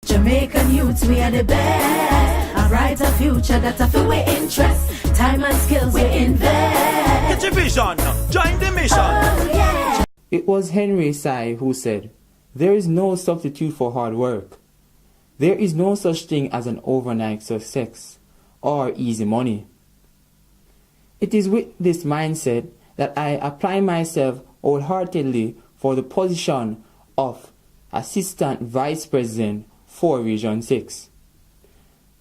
Jamaican youths, we are the best. A brighter future that I feel we interest. Time and skills we invest. Get your vision, join the mission. Oh, yeah. It was Henry Sy who said, "There is no substitute for hard work. There is no such thing as an overnight success or easy money." It is with this mindset that I apply myself wholeheartedly for the position of Assistant Vice President for Region 6.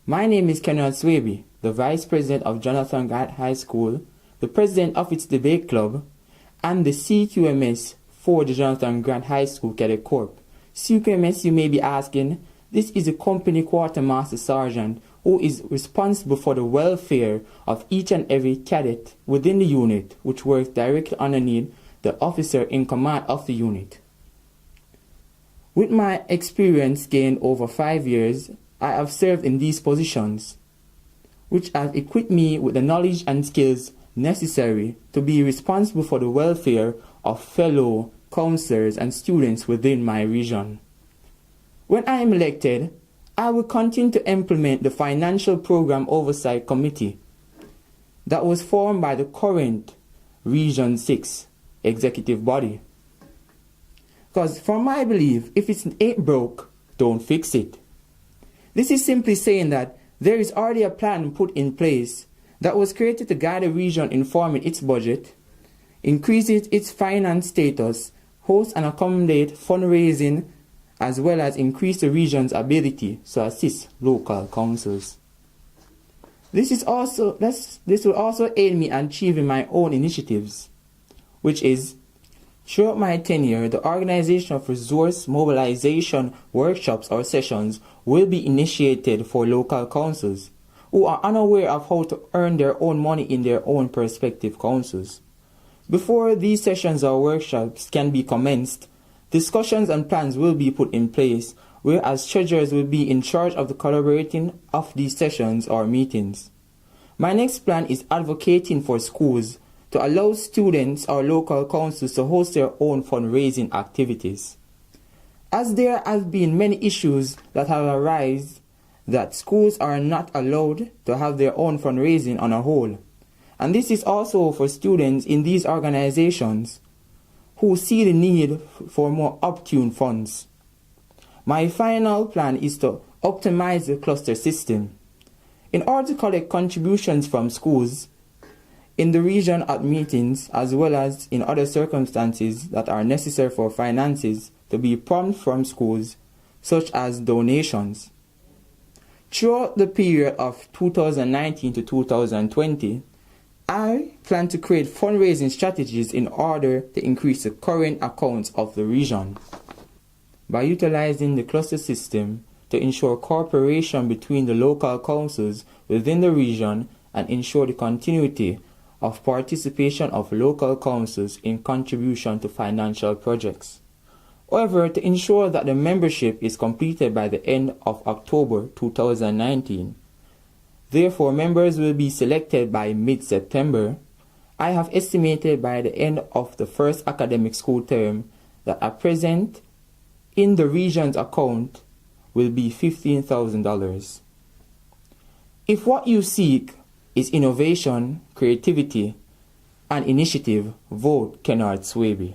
My name is Kenard Swaby, the Vice President of Jonathan Grant High School, the President of its debate club, and the CQMS for the Jonathan Grant High School Cadet Corps. CQMS, you may be asking, this is a company quartermaster sergeant who is responsible for the welfare of each and every cadet within the unit, which works directly underneath the officer in command of the unit. With my experience gained over 5 years, I have served in these positions, which have equipped me with the knowledge and skills necessary to be responsible for the welfare of fellow counselors and students within my region. When I am elected, I will continue to implement the Financial Program Oversight Committee that was formed by the current Region 6 executive body. Because from my belief, if it ain't broke, don't fix it. This is simply saying that there is already a plan put in place that was created to guide the region in forming its budget, increase its finance status, host and accommodate fundraising, as well as increase the region's ability to assist local councils. This will also aid me in achieving my own initiatives, which is, throughout my tenure, the organization of resource mobilization workshops or sessions will be initiated for local councils who are unaware of how to earn their own money in their own prospective councils. Before these sessions or workshops can be commenced, discussions and plans will be put in place, whereas treasurers will be in charge of the collaborating of these sessions or meetings. My next plan is advocating for schools to allow students or local councils to host their own fundraising activities. As there have been many issues that have arisen that schools are not allowed to have their own fundraising on a whole, and this is also for students in these organizations who see the need for more opportune funds. My final plan is to optimize the cluster system. In order to collect contributions from schools in the region at meetings, as well as in other circumstances that are necessary for finances to be pumped from schools, such as donations. Throughout the period of 2019 to 2020, I plan to create fundraising strategies in order to increase the current accounts of the region. By utilizing the cluster system to ensure cooperation between the local councils within the region and ensure the continuity of participation of local councils in contribution to financial projects. However, to ensure that the membership is completed by the end of October 2019, therefore members will be selected by mid-September, I have estimated by the end of the first academic school term that a present in the region's account will be $15,000. If what you seek is innovation, creativity, and initiative, vote Kenard Swaby.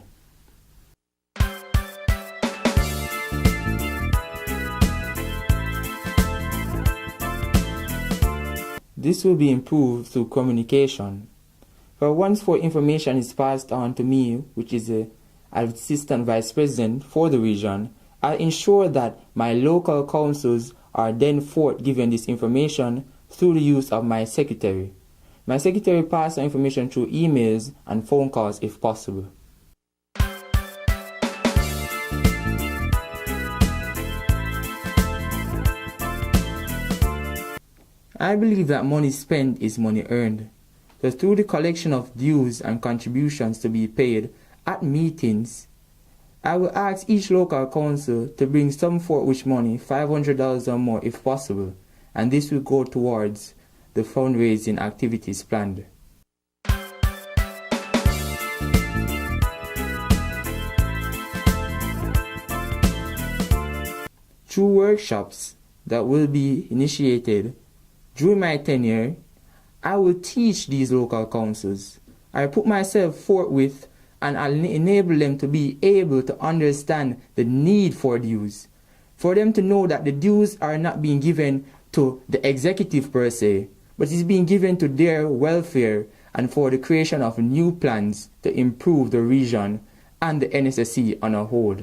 This will be improved through communication. For once for information is passed on to me, which is the Assistant Vice President for the region, I'll ensure that my local councils are then forth given this information through the use of my secretary. My secretary passes the information through emails and phone calls if possible. I believe that money spent is money earned. So through the collection of dues and contributions to be paid at meetings, I will ask each local council to bring some for which money, $500 or more if possible, and this will go towards the fundraising activities planned. through workshops that will be initiated during my tenure, I will teach these local councils. I put myself forthwith and I'll enable them to be able to understand the need for dues. For them to know that the dues are not being given to the executive per se, but it's being given to their welfare and for the creation of new plans to improve the region and the NSSC on a whole.